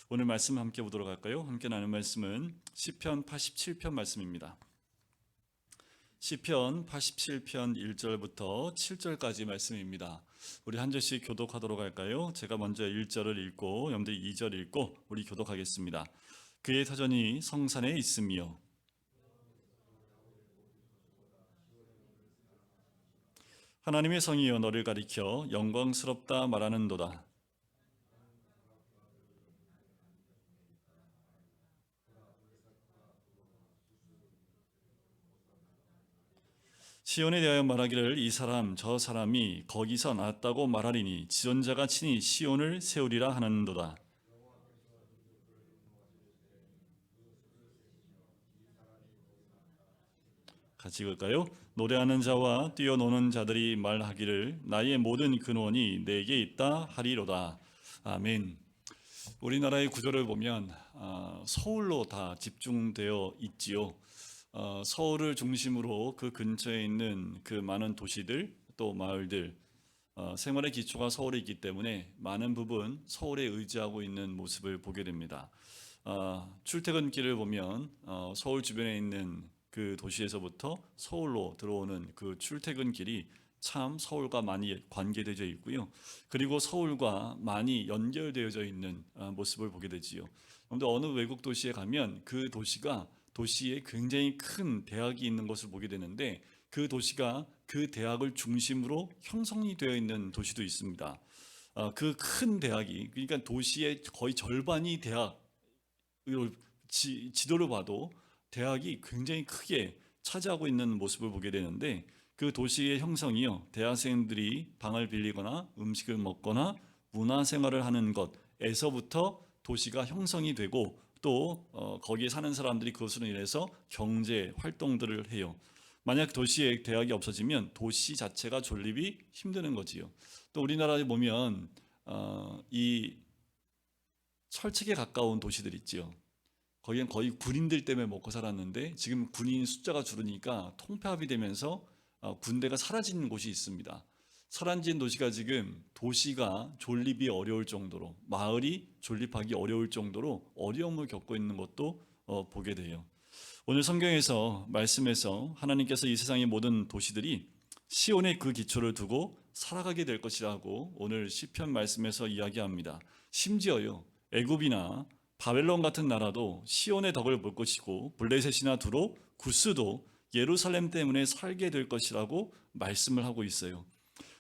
오늘 말씀 함께 보도록 할까요? 함께 나눈 말씀은 시편 87편 말씀입니다. 시편 87편 1절부터 7절까지 말씀입니다. 우리 한 절씩 교독하도록 할까요? 제가 먼저 1절을 읽고 여러분들이 2절 읽고 우리 교독하겠습니다. 그의 터전이 성산에 있으며 하나님의 성이여 너를 가리켜 영광스럽다 말하는도다. 시온에 대하여 말하기를 이 사람 저 사람이 거기서 났다고 말하리니 지존자가 친히 시온을 세우리라 하는도다. 같이 읽을까요? 노래하는 자와 뛰어노는 자들이 말하기를 나의 모든 근원이 내게 있다 하리로다. 아멘. 우리나라의 구조를 보면 서울로 다 집중되어 있지요. 서울을 중심으로 그 근처에 있는 그 많은 도시들 또 마을들, 생활의 기초가 서울에 있기 때문에 많은 부분 서울에 의지하고 있는 모습을 보게 됩니다. 출퇴근길을 보면 서울 주변에 있는 그 도시에서부터 서울로 들어오는 그 출퇴근길이 참 서울과 많이 관계되어 있고요. 그리고 서울과 많이 연결되어져 있는 모습을 보게 되지요. 그런데 어느 외국 도시에 가면 그 도시에 굉장히 큰 대학이 있는 것을 보게 되는데 그 도시가 그 대학을 중심으로 형성이 되어 있는 도시도 있습니다. 그 큰 대학이 그러니까 도시의 거의 절반이 대학, 지도를 봐도 대학이 굉장히 크게 차지하고 있는 모습을 보게 되는데 그 도시의 형성이요, 대학생들이 방을 빌리거나 음식을 먹거나 문화생활을 하는 것에서부터 도시가 형성이 되고 또 거기에 사는 사람들이 그것으로 인해서 경제 활동들을 해요. 만약 도시에 대학이 없어지면 도시 자체가 존립이 힘드는 거지요. 또 우리나라에 보면 이 철책에 가까운 도시들 있지요. 거기는 거의 군인들 때문에 먹고 살았는데 지금 군인 숫자가 줄으니까 통폐합이 되면서 군대가 사라지는 곳이 있습니다. 사라진 도시가 지금 도시가 존립이 어려울 정도로, 마을이 존립하기 어려울 정도로 어려움을 겪고 있는 것도 보게 돼요. 오늘 성경에서 말씀에서 하나님께서 이 세상의 모든 도시들이 시온에 그 기초를 두고 살아가게 될 것이라고 오늘 시편 말씀에서 이야기합니다. 심지어요, 애굽이나 바벨론 같은 나라도 시온의 덕을 볼 것이고 블레셋이나 두로, 구스도 예루살렘 때문에 살게 될 것이라고 말씀을 하고 있어요.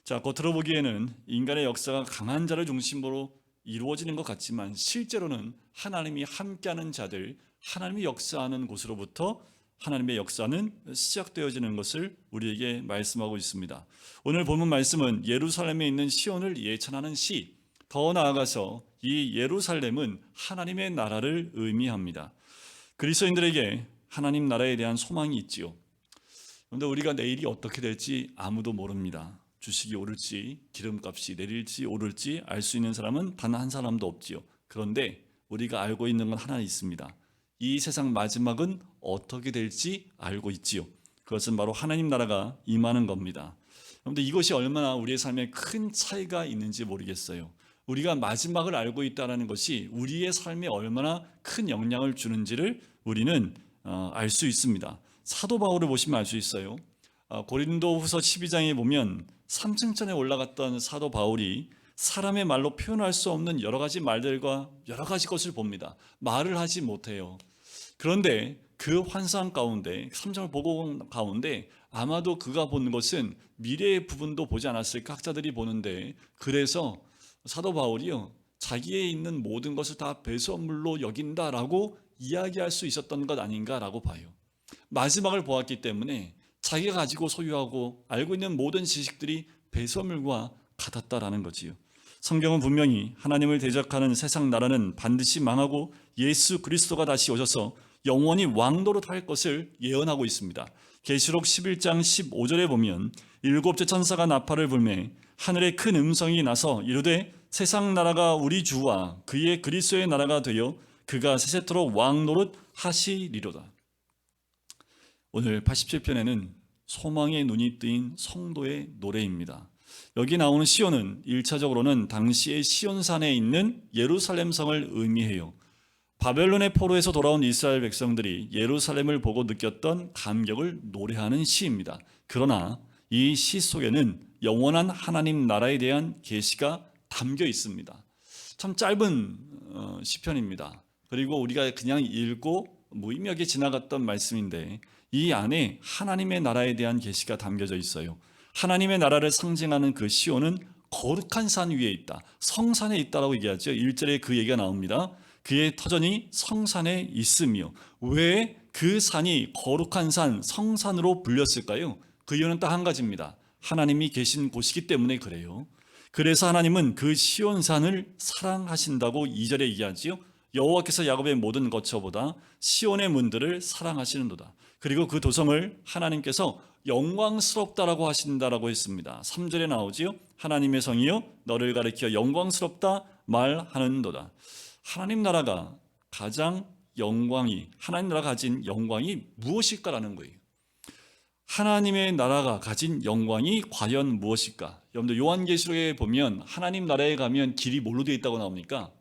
자, 겉으로 보기에는 인간의 역사가 강한 자를 중심으로 이루어지는 것 같지만 실제로는 하나님이 함께하는 자들, 하나님이 역사하는 곳으로부터 하나님의 역사는 시작되어지는 것을 우리에게 말씀하고 있습니다. 오늘 본문 말씀은 예루살렘에 있는 시온을 예찬하는 시, 더 나아가서 이 예루살렘은 하나님의 나라를 의미합니다. 그리스도인들에게 하나님 나라에 대한 소망이 있지요. 그런데 우리가 내일이 어떻게 될지 아무도 모릅니다. 주식이 오를지 기름값이 내릴지 오를지 알 수 있는 사람은 단 한 사람도 없지요. 그런데 우리가 알고 있는 건 하나 있습니다. 이 세상 마지막은 어떻게 될지 알고 있지요. 그것은 바로 하나님 나라가 임하는 겁니다. 그런데 이것이 얼마나 우리의 삶에 큰 차이가 있는지 모르겠어요. 우리가 마지막을 알고 있다는 것이 우리의 삶에 얼마나 큰 영향을 주는지를 우리는 알 수 있습니다. 사도 바울을 보시면 알 수 있어요. 고린도후서 12장에 보면 3층천에 올라갔던 사도 바울이 사람의 말로 표현할 수 없는 여러 가지 말들과 여러 가지 것을 봅니다. 말을 하지 못해요. 그런데 그 환상 가운데 3절 보고 가운데 아마도 그가 보는 것은 미래의 부분도 보지 않았을까 학자들이 보는데, 그래서 사도 바울이요, 자기에 있는 모든 것을 다 배설물로 여긴다라고 이야기할 수 있었던 것 아닌가라고 봐요. 마지막을 보았기 때문에 자기가 가지고 소유하고 알고 있는 모든 지식들이 배설물과 같았다라는 거지요. 성경은 분명히 하나님을 대적하는 세상 나라는 반드시 망하고 예수 그리스도가 다시 오셔서 영원히 왕노릇 할 것을 예언하고 있습니다. 계시록 11장 15절에 보면 일곱째 천사가 나팔을 불매 하늘에 큰 음성이 나서 이르되 세상 나라가 우리 주와 그의 그리스도의 나라가 되어 그가 세세토록 왕노릇 하시리로다. 오늘 87편에는 소망의 눈이 뜨인 성도의 노래입니다. 여기 나오는 시온은 1차적으로는 당시의 시온산에 있는 예루살렘 성을 의미해요. 바벨론의 포로에서 돌아온 이스라엘 백성들이 예루살렘을 보고 느꼈던 감격을 노래하는 시입니다. 그러나 이 시 속에는 영원한 하나님 나라에 대한 계시가 담겨 있습니다. 참 짧은 시편입니다. 그리고 우리가 그냥 읽고 무의미하게 지나갔던 말씀인데 이 안에 하나님의 나라에 대한 계시가 담겨져 있어요. 하나님의 나라를 상징하는 그 시온은 거룩한 산 위에 있다. 성산에 있다라고 얘기하죠. 1절에 그 얘기가 나옵니다. 그의 터전이 성산에 있으며. 왜 그 산이 거룩한 산, 성산으로 불렸을까요? 그 이유는 딱 한 가지입니다. 하나님이 계신 곳이기 때문에 그래요. 그래서 하나님은 그 시온산을 사랑하신다고 2절에 얘기하지요. 여호와께서 야곱의 모든 거처보다 시온의 문들을 사랑하시는도다. 그리고 그 도성을 하나님께서 영광스럽다라고 하신다라고 했습니다. 3절에 나오지요. 하나님의 성이여 너를 가리켜 영광스럽다 말하는도다. 하나님 나라가 하나님 나라가 가진 영광이 무엇일까라는 거예요. 하나님의 나라가 가진 영광이 과연 무엇일까? 여러분들 요한계시록에 보면 하나님 나라에 가면 길이 뭘로 되어 있다고 나옵니까?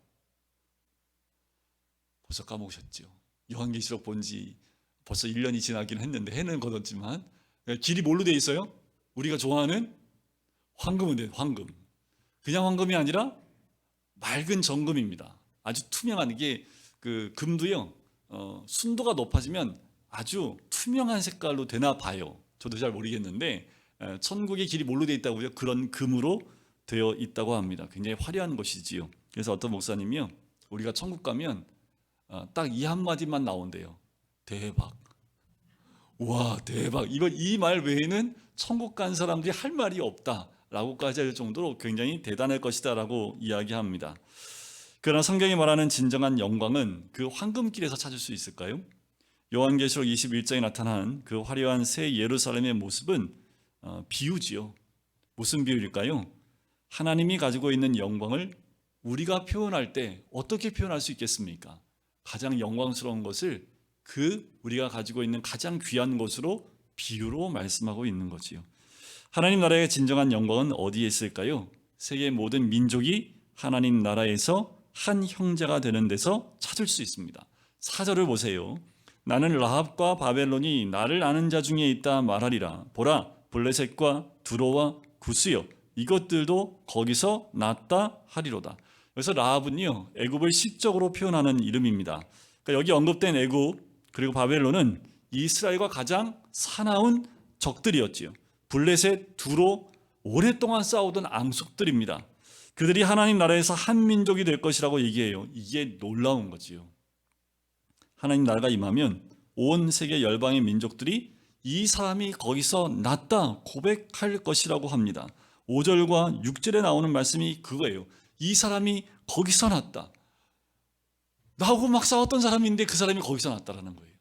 벌써 까먹으셨죠? 요한계시록 본 지 벌써 1년이 지나긴 했는데 해는 거뒀지만 길이 뭘로 되어 있어요? 우리가 좋아하는 황금은 돼요. 황금. 그냥 황금이 아니라 맑은 정금입니다. 아주 투명한 이게 그 금도요. 순도가 높아지면 아주 투명한 색깔로 되나 봐요. 저도 잘 모르겠는데 천국의 길이 뭘로 되어 있다고요? 그런 금으로 되어 있다고 합니다. 굉장히 화려한 것이지요. 그래서 어떤 목사님이요. 우리가 천국 가면 딱 이 한마디만 나온대요. 대박. 와, 대박. 이 말 외에는 천국 간 사람들이 할 말이 없다라고까지 할 정도로 굉장히 대단할 것이다라고 이야기합니다. 그러나 성경이 말하는 진정한 영광은 그 황금길에서 찾을 수 있을까요? 요한계시록 21장에 나타난 그 화려한 새 예루살렘의 모습은 비유지요. 무슨 비유일까요? 하나님이 가지고 있는 영광을 우리가 표현할 때 어떻게 표현할 수 있겠습니까? 가장 영광스러운 것을 우리가 가지고 있는 가장 귀한 것으로 비유로 말씀하고 있는 거지요. 하나님 나라의 진정한 영광은 어디에 있을까요? 세계 모든 민족이 하나님 나라에서 한 형제가 되는 데서 찾을 수 있습니다. 4절을 보세요. 나는 라합과 바벨론이 나를 아는 자 중에 있다 말하리라. 보라, 블레셋과 두로와 구스여 이것들도 거기서 났다 하리로다. 그래서 라합은요, 애굽을 시적으로 표현하는 이름입니다. 그러니까 여기 언급된 애굽 그리고 바벨론은 이스라엘과 가장 사나운 적들이었지요. 블레셋, 두로 오랫동안 싸우던 앙숙들입니다. 그들이 하나님 나라에서 한 민족이 될 것이라고 얘기해요. 이게 놀라운 거지요. 하나님 나라가 임하면 온 세계 열방의 민족들이 이 사람이 거기서 났다 고백할 것이라고 합니다. 5절과 6절에 나오는 말씀이 그거예요. 이 사람이 거기서 났다. 나하고 막 싸웠던 사람인데 그 사람이 거기서 났다라는 거예요.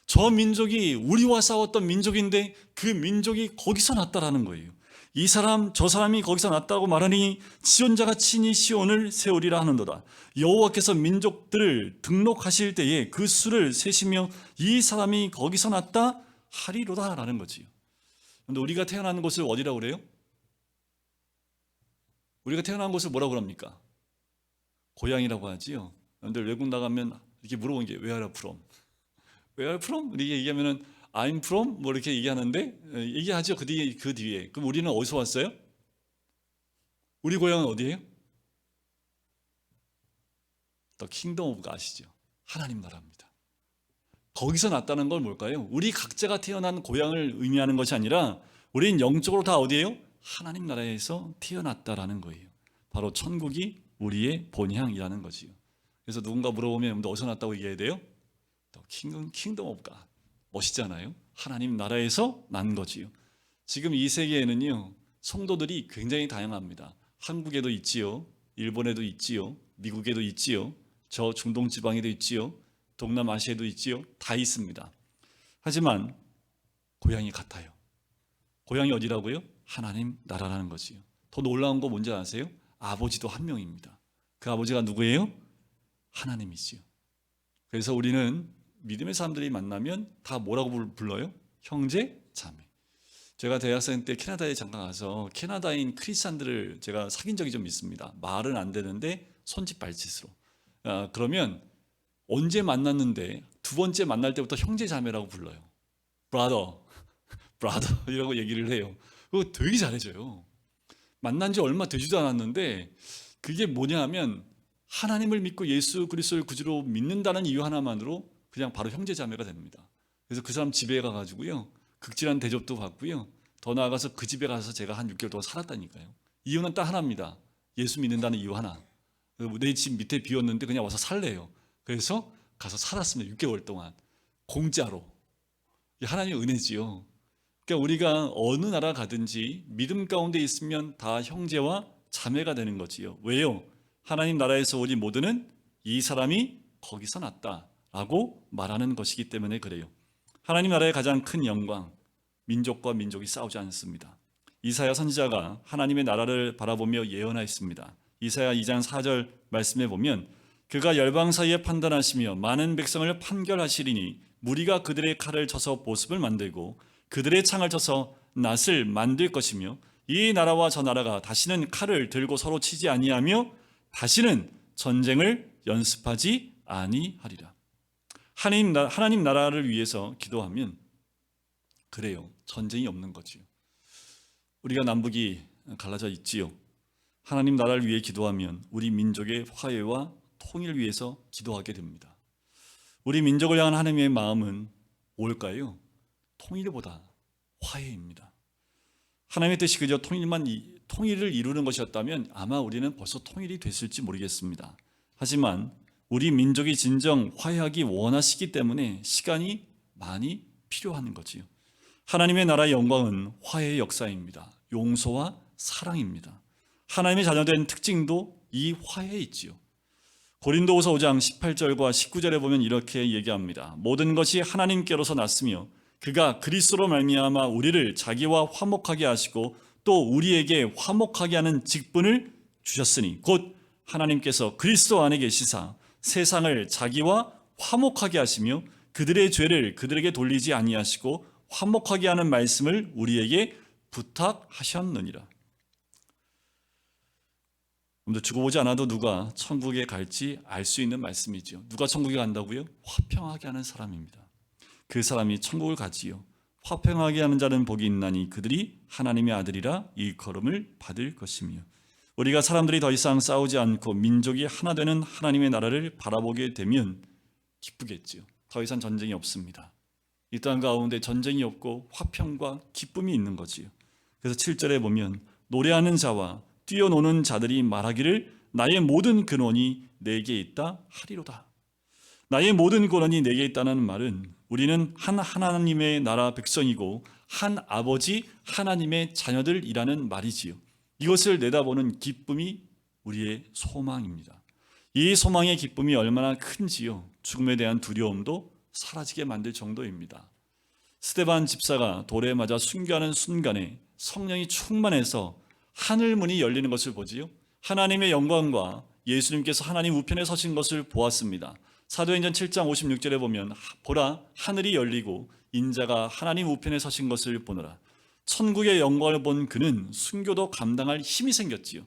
저 민족이 우리와 싸웠던 민족인데 그 민족이 거기서 났다라는 거예요. 저 사람이 거기서 났다고 말하니 지존자가 친히 시온을 세우리라 하는도다. 여호와께서 민족들을 등록하실 때에 그 수를 세시며 이 사람이 거기서 났다 하리로다라는 거지요. 그런데 우리가 태어난 곳을 어디라고 그래요? 우리가 태어난 곳을 뭐라고 그럽니까? 고향이라고 하지요. 그런데 외국 나가면 이렇게 물어보는 게 Where are you from? Where are you from? 이렇게 얘기하면은 I'm from 뭐 이렇게 얘기하는데 얘기하죠. 그 뒤에. 그럼 우리는 어디서 왔어요? 우리 고향은 어디예요? The Kingdom of God 아시죠? 하나님 나라입니다. 거기서 났다는 건 뭘까요? 우리 각자가 태어난 고향을 의미하는 것이 아니라 우리는 영적으로 다 어디예요? 하나님 나라에서 태어났다라는 거예요. 바로 천국이 우리의 본향이라는 거지요. 그래서 누군가 물어보면 어디서 났다고 얘기해야 돼요? The Kingdom of God. 멋있잖아요. 하나님 나라에서 난 거지요. 지금 이 세계에는요, 성도들이 굉장히 다양합니다. 한국에도 있지요, 일본에도 있지요, 미국에도 있지요, 저 중동 지방에도 있지요, 동남아시아에도 있지요. 다 있습니다. 하지만 고향이 같아요. 고향이 어디라고요? 하나님 나라라는 거지요. 더 놀라운 거 뭔지 아세요? 아버지도 한 명입니다. 그 아버지가 누구예요? 하나님이지요. 그래서 우리는 믿음의 사람들이 만나면 다 뭐라고 불러요? 형제, 자매. 제가 대학생 때 캐나다에 잠깐 가서 캐나다인 크리스찬들을 제가 사귄 적이 좀 있습니다. 말은 안 되는데 손짓 발짓으로. 그러면 언제 만났는데 두 번째 만날 때부터 형제 자매라고 불러요. 브라더, 브라더 이라고 얘기를 해요. 그거 되게 잘해줘요. 만난 지 얼마 되지도 않았는데 그게 뭐냐 하면 하나님을 믿고 예수 그리스도를 구주로 믿는다는 이유 하나만으로 그냥 바로 형제 자매가 됩니다. 그래서 그 사람 집에 가가지고요, 극진한 대접도 받고요, 더 나아가서 그 집에 가서 제가 한 6개월 동안 살았다니까요. 이유는 딱 하나입니다. 예수 믿는다는 이유 하나. 내 집 밑에 비었는데 그냥 와서 살래요. 그래서 가서 살았습니다. 6개월 동안 공짜로. 하나님의 은혜지요. 그러니까 우리가 어느 나라 가든지 믿음 가운데 있으면 다 형제와 자매가 되는 거지요. 왜요? 하나님 나라에서 우리 모두는 이 사람이 거기서 났다라고 말하는 것이기 때문에 그래요. 하나님 나라의 가장 큰 영광, 민족과 민족이 싸우지 않습니다. 이사야 선지자가 하나님의 나라를 바라보며 예언하였습니다. 이사야 2장 4절 말씀에 보면 그가 열방 사이에 판단하시며 많은 백성을 판결하시리니 무리가 그들의 칼을 쳐서 보습을 만들고 그들의 창을 쳐서 낫을 만들 것이며 이 나라와 저 나라가 다시는 칼을 들고 서로 치지 아니하며 다시는 전쟁을 연습하지 아니하리라. 하나님 나라를 위해서 기도하면 그래요, 전쟁이 없는 거지요. 우리가 남북이 갈라져 있지요. 하나님 나라를 위해 기도하면 우리 민족의 화해와 통일을 위해서 기도하게 됩니다. 우리 민족을 향한 하나님의 마음은 뭘까요? 통일보다 화해입니다. 하나님의 뜻이 그저 통일을 이루는 것이었다면 아마 우리는 벌써 통일이 됐을지 모르겠습니다. 하지만 우리 민족이 진정 화해하기 원하시기 때문에 시간이 많이 필요한 거지요. 하나님의 나라의 영광은 화해의 역사입니다. 용서와 사랑입니다. 하나님의 자녀된 특징도 이 화해에 있지요. 고린도후서 5장 18절과 19절에 보면 이렇게 얘기합니다. 모든 것이 하나님께로서 났으며 그가 그리스도로 말미암아 우리를 자기와 화목하게 하시고 또 우리에게 화목하게 하는 직분을 주셨으니 곧 하나님께서 그리스도 안에 계시사 세상을 자기와 화목하게 하시며 그들의 죄를 그들에게 돌리지 아니하시고 화목하게 하는 말씀을 우리에게 부탁하셨느니라. 죽어보지 않아도 누가 천국에 갈지 알 수 있는 말씀이죠. 누가 천국에 간다고요? 화평하게 하는 사람입니다. 그 사람이 천국을 가지요. 화평하게 하는 자는 복이 있나니 그들이 하나님의 아들이라 일컬음을 받을 것이며. 우리가 사람들이 더 이상 싸우지 않고 민족이 하나 되는 하나님의 나라를 바라보게 되면 기쁘겠지요. 더 이상 전쟁이 없습니다. 이 땅 가운데 전쟁이 없고 화평과 기쁨이 있는 거지요. 그래서 7절에 보면 노래하는 자와 뛰어노는 자들이 말하기를 나의 모든 근원이 내게 있다 하리로다. 나의 모든 근원이 내게 있다는 말은 우리는 한 하나님의 나라 백성이고 한 아버지 하나님의 자녀들이라는 말이지요. 이것을 내다보는 기쁨이 우리의 소망입니다. 이 소망의 기쁨이 얼마나 큰지요. 죽음에 대한 두려움도 사라지게 만들 정도입니다. 스데반 집사가 돌에 맞아 순교하는 순간에 성령이 충만해서 하늘 문이 열리는 것을 보지요. 하나님의 영광과 예수님께서 하나님 우편에 서신 것을 보았습니다. 사도행전 7장 56절에 보면 보라 하늘이 열리고 인자가 하나님 우편에 서신 것을 보노라. 천국의 영광을 본 그는 순교도 감당할 힘이 생겼지요.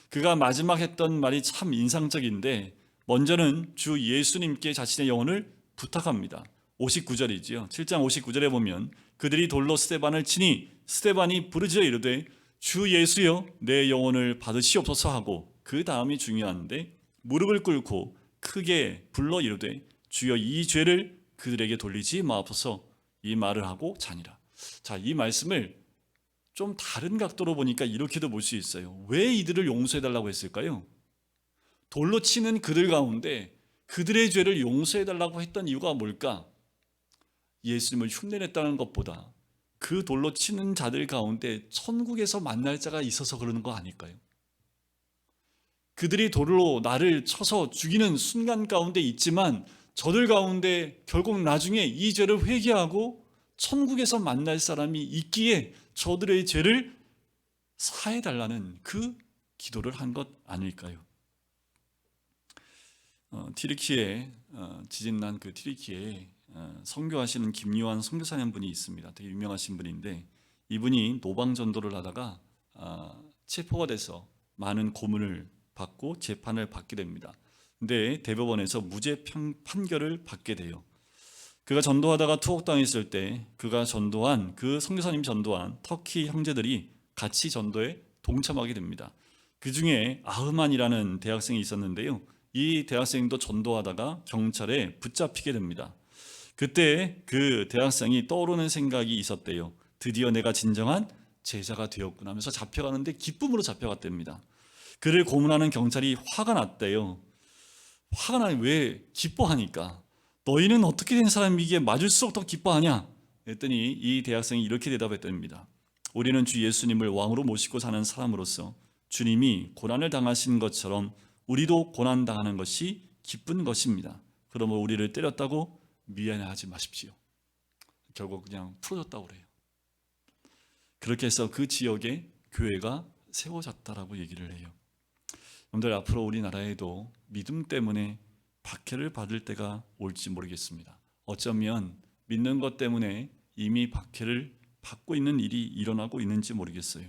그가 마지막 했던 말이 참 인상적인데 먼저는 주 예수님께 자신의 영혼을 부탁합니다. 59절이지요. 7장 59절에 보면 그들이 돌로 스데반을 치니 스데반이 부르짖어 이르되 주 예수여 내 영혼을 받으시옵소서 하고 그 다음이 중요한데 무릎을 꿇고 크게 불러 이르되 주여 이 죄를 그들에게 돌리지 마옵소서 이 말을 하고 자니라. 자, 이 말씀을 좀 다른 각도로 보니까 이렇게도 볼 수 있어요. 왜 이들을 용서해달라고 했을까요? 돌로 치는 그들 가운데 그들의 죄를 용서해달라고 했던 이유가 뭘까? 예수님을 흉내냈다는 것보다 그 돌로 치는 자들 가운데 천국에서 만날 자가 있어서 그러는 거 아닐까요? 그들이 돌로 나를 쳐서 죽이는 순간 가운데 있지만 저들 가운데 결국 나중에 이 죄를 회개하고 천국에서 만날 사람이 있기에 저들의 죄를 사해달라는 그 기도를 한 것 아닐까요? 튀르키예 지진난 그 튀르키예에 선교하시는 김요한 선교사님 분이 있습니다. 되게 유명하신 분인데 이분이 노방 전도를 하다가 체포가 돼서 많은 고문을 받고 재판을 받게 됩니다. 근데 대법원에서 무죄 판결을 받게 돼요. 그가 전도하다가 투옥당했을 때 그가 전도한 그 선교사님 전도한 터키 형제들이 같이 전도에 동참하게 됩니다. 그 중에 아흐만이라는 대학생이 있었는데요. 이 대학생도 전도하다가 경찰에 붙잡히게 됩니다. 그때 그 대학생이 떠오르는 생각이 있었대요. 드디어 내가 진정한 제자가 되었구나 하면서 잡혀가는데 기쁨으로 잡혀갔답니다. 그를 고문하는 경찰이 화가 났대요. 화가 나니 왜 기뻐하니까? 너희는 어떻게 된 사람이기에 맞을수록 더 기뻐하냐? 했더니 이 대학생이 이렇게 대답했답니다. 우리는 주 예수님을 왕으로 모시고 사는 사람으로서 주님이 고난을 당하신 것처럼 우리도 고난 당하는 것이 기쁜 것입니다. 그러므로 우리를 때렸다고 미안해하지 마십시오. 결국 그냥 풀어졌다고 그래요. 그렇게 해서 그 지역에 교회가 세워졌다라고 얘기를 해요. 여러분들, 앞으로 우리나라에도 믿음 때문에 박해를 받을 때가 올지 모르겠습니다. 어쩌면 믿는 것 때문에 이미 박해를 받고 있는 일이 일어나고 있는지 모르겠어요.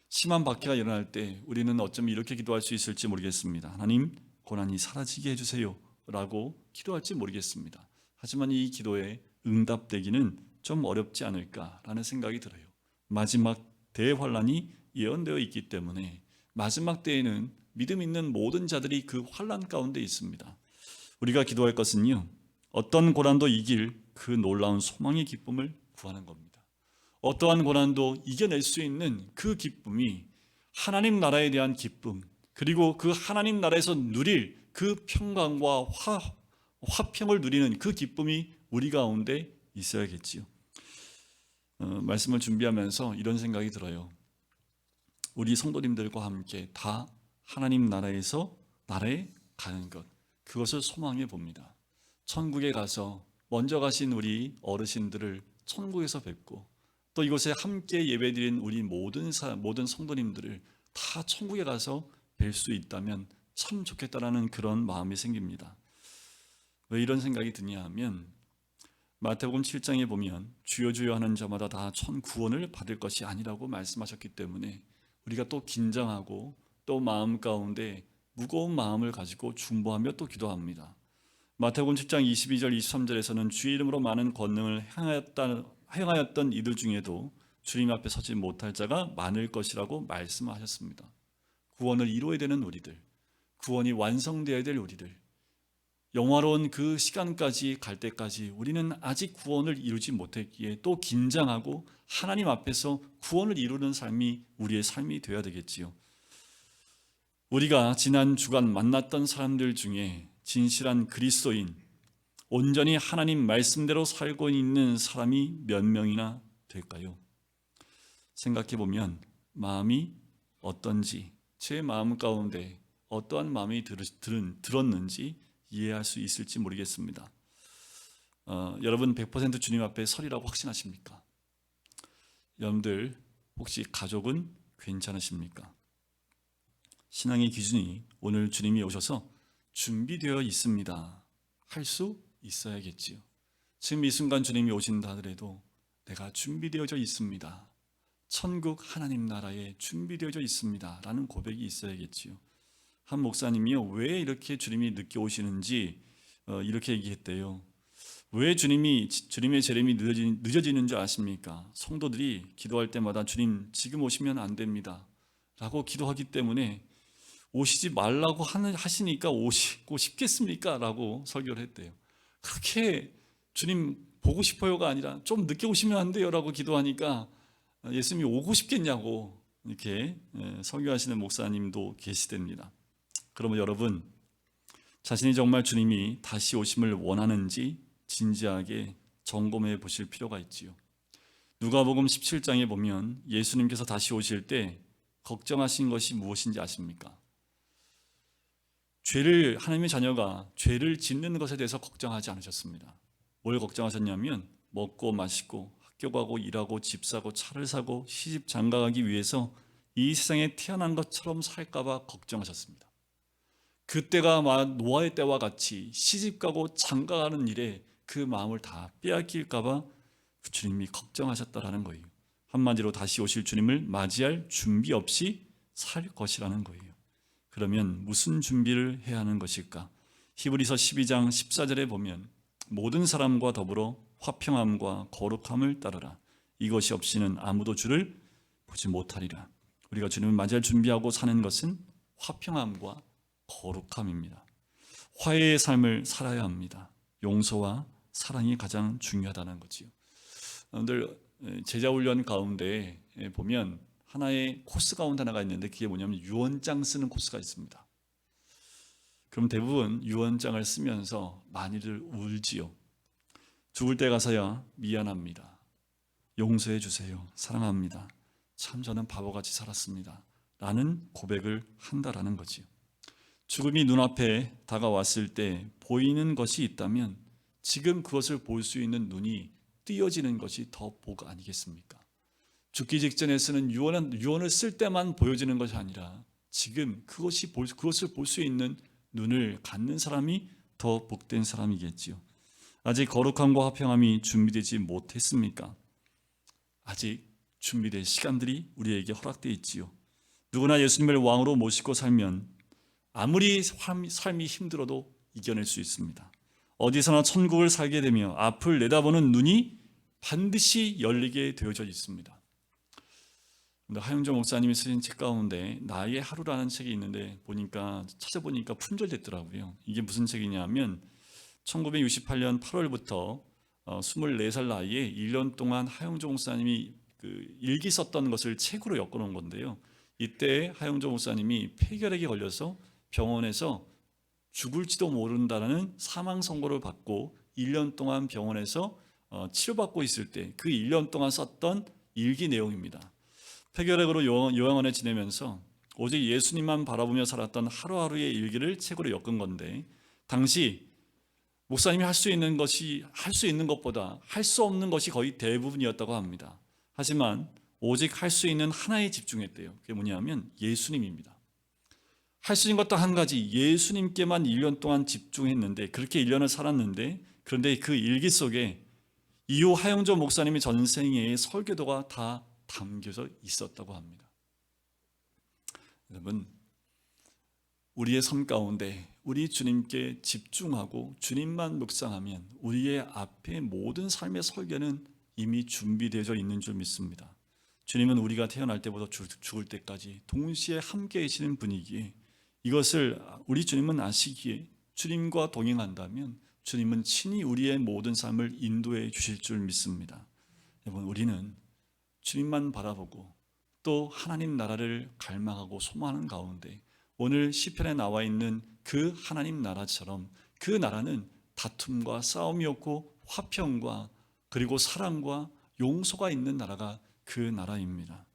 심한 박해가 일어날 때 우리는 어쩌면 이렇게 기도할 수 있을지 모르겠습니다. 하나님, 고난이 사라지게 해주세요 라고 기도할지 모르겠습니다. 하지만 이 기도에 응답되기는 좀 어렵지 않을까라는 생각이 들어요. 마지막 대환란이 예언되어 있기 때문에 마지막 때에는 믿음 있는 모든 자들이 그 환란 가운데 있습니다. 우리가 기도할 것은요, 어떤 고난도 이길 그 놀라운 소망의 기쁨을 구하는 겁니다. 어떠한 고난도 이겨낼 수 있는 그 기쁨이 하나님 나라에 대한 기쁨, 그리고 그 하나님 나라에서 누릴 그 평강과 화평을 누리는 그 기쁨이 우리 가운데 있어야겠지요. 말씀을 준비하면서 이런 생각이 들어요. 우리 성도님들과 함께 다 하나님 나라에서 나라에 가는 것, 그것을 소망해 봅니다. 천국에 가서 먼저 가신 우리 어르신들을 천국에서 뵙고, 또 이곳에 함께 예배드린 우리 모든 성도님들을 다 천국에 가서 뵐 수 있다면 참 좋겠다라는 그런 마음이 생깁니다. 왜 이런 생각이 드냐 하면, 마태복음 7장에 보면 주여 주여 하는 자마다 다 천 구원을 받을 것이 아니라고 말씀하셨기 때문에 우리가 또 긴장하고 또 마음 가운데 무거운 마음을 가지고 중보하며 또 기도합니다. 마태복음 7장 22절 23절에서는 주의 이름으로 많은 권능을 행하였던 이들 중에도 주님 앞에 서지 못할 자가 많을 것이라고 말씀하셨습니다. 구원을 이루어야 되는 우리들, 구원이 완성되어야 될 우리들, 영화로운 그 시간까지 갈 때까지 우리는 아직 구원을 이루지 못했기에 또 긴장하고 하나님 앞에서 구원을 이루는 삶이 우리의 삶이 되어야 되겠지요. 우리가 지난 주간 만났던 사람들 중에 진실한 그리스도인, 온전히 하나님 말씀대로 살고 있는 사람이 몇 명이나 될까요? 생각해 보면 마음이 어떤지, 제 마음 가운데 어떠한 마음이 들었는지 이해할 수 있을지 모르겠습니다. 여러분 100% 주님 앞에 서리라고 확신하십니까? 여러분들 혹시 가족은 괜찮으십니까? 신앙의 기준이 오늘 주님이 오셔서 준비되어 있습니다 할 수 있어야겠지요. 지금 이 순간 주님이 오신다 하더라도 내가 준비되어져 있습니다, 천국 하나님 나라에 준비되어져 있습니다 라는 고백이 있어야겠지요. 한 목사님이요, 왜 이렇게 주님이 늦게 오시는지 이렇게 얘기했대요. 왜 주님의 재림이 늦어지는 줄 아십니까? 성도들이 기도할 때마다 주님 지금 오시면 안 됩니다 라고 기도하기 때문에 오시지 말라고 하시니까 오시고 싶겠습니까? 라고 설교를 했대요. 그렇게 주님 보고 싶어요가 아니라 좀 늦게 오시면 안 돼요 라고 기도하니까 예수님이 오고 싶겠냐고 이렇게 설교하시는 목사님도 계시답니다. 그러면 여러분, 자신이 정말 주님이 다시 오심을 원하는지 진지하게 점검해 보실 필요가 있지요. 누가복음 17장에 보면 예수님께서 다시 오실 때 걱정하신 것이 무엇인지 아십니까? 하나님의 자녀가 죄를 짓는 것에 대해서 걱정하지 않으셨습니다. 뭘 걱정하셨냐면 먹고 마시고 학교 가고 일하고 집 사고 차를 사고 시집 장가가기 위해서 이 세상에 태어난 것처럼 살까봐 걱정하셨습니다. 그때가 노아의 때와 같이 시집가고 장가가는 일에 그 마음을 다 빼앗길까봐 주님이 걱정하셨다라는 거예요. 한마디로 다시 오실 주님을 맞이할 준비 없이 살 것이라는 거예요. 그러면 무슨 준비를 해야 하는 것일까? 히브리서 12장 14절에 보면 모든 사람과 더불어 화평함과 거룩함을 따르라. 이것이 없이는 아무도 주를 보지 못하리라. 우리가 주님을 맞이할 준비하고 사는 것은 화평함과 거룩함입니다. 화해의 삶을 살아야 합니다. 용서와 사랑이 가장 중요하다는 거지요. 여러분들 제자훈련 가운데 보면 하나의 코스 가운데 하나가 있는데 그게 뭐냐면 유언장 쓰는 코스가 있습니다. 그럼 대부분 유언장을 쓰면서 많이들 울지요. 죽을 때 가서야 미안합니다. 용서해 주세요. 사랑합니다. 참 저는 바보같이 살았습니다. 라는 고백을 한다라는 거지요. 죽음이 눈앞에 다가왔을 때 보이는 것이 있다면 지금 그것을 볼 수 있는 눈이 띄어지는 것이 더 복 아니겠습니까? 죽기 직전에 쓰는 유언을 쓸 때만 보여지는 것이 아니라 지금 그것을 볼 수 있는 눈을 갖는 사람이 더 복된 사람이겠지요. 아직 거룩함과 화평함이 준비되지 못했습니까? 아직 준비될 시간들이 우리에게 허락되어 있지요. 누구나 예수님을 왕으로 모시고 살면 아무리 삶이 힘들어도 이겨낼 수 있습니다. 어디서나 천국을 살게 되며 앞을 내다보는 눈이 반드시 열리게 되어져 있습니다. 하영조 목사님이 쓰신 책 가운데 나의 하루라는 책이 있는데 찾아보니까 품절됐더라고요. 이게 무슨 책이냐면 1968년 8월부터 24살 나이에 1년 동안 하영조 목사님이 일기 썼던 것을 책으로 엮어놓은 건데요. 이때 하영조 목사님이 폐결핵에 걸려서 병원에서 죽을지도 모른다는 사망 선고를 받고 1년 동안 병원에서 치료받고 있을 때 그 1년 동안 썼던 일기 내용입니다. 폐결핵으로 요양원에 지내면서 오직 예수님만 바라보며 살았던 하루하루의 일기를 책으로 엮은 건데 당시 목사님이 할 수 있는 것보다 할 수 없는 것이 거의 대부분이었다고 합니다. 하지만 오직 할 수 있는 하나에 집중했대요. 그게 뭐냐면 예수님입니다. 할 수 있는 것도 한 가지, 예수님께만 1년 동안 집중했는데 그렇게 1년을 살았는데 그런데 그 일기 속에 이후 하영조 목사님의 전생의 설교도가 다 담겨져 있었다고 합니다. 여러분, 우리의 삶 가운데 우리 주님께 집중하고 주님만 묵상하면 우리의 앞에 모든 삶의 설계는 이미 준비되어져 있는 줄 믿습니다. 주님은 우리가 태어날 때부터 죽을 때까지 동시에 함께 계시는 분이기에 이것을 우리 주님은 아시기에 주님과 동행한다면 주님은 친히 우리의 모든 삶을 인도해 주실 줄 믿습니다. 여러분, 우리는 주님만 바라보고 또 하나님 나라를 갈망하고 소망하는 가운데 오늘 시편에 나와 있는 그 하나님 나라처럼 그 나라는 다툼과 싸움이 없고 화평과 그리고 사랑과 용서가 있는 나라가 그 나라입니다.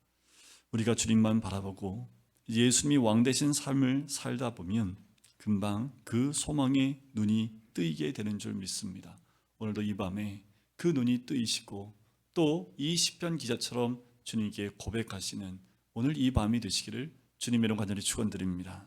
우리가 주님만 바라보고 예수님이 왕 되신 삶을 살다 보면 금방 그 소망의 눈이 뜨이게 되는 줄 믿습니다. 오늘도 이 밤에 그 눈이 뜨이시고 또 이 시편 기자처럼 주님께 고백하시는 오늘 이 밤이 되시기를 주님의 이름 간절히 축원드립니다.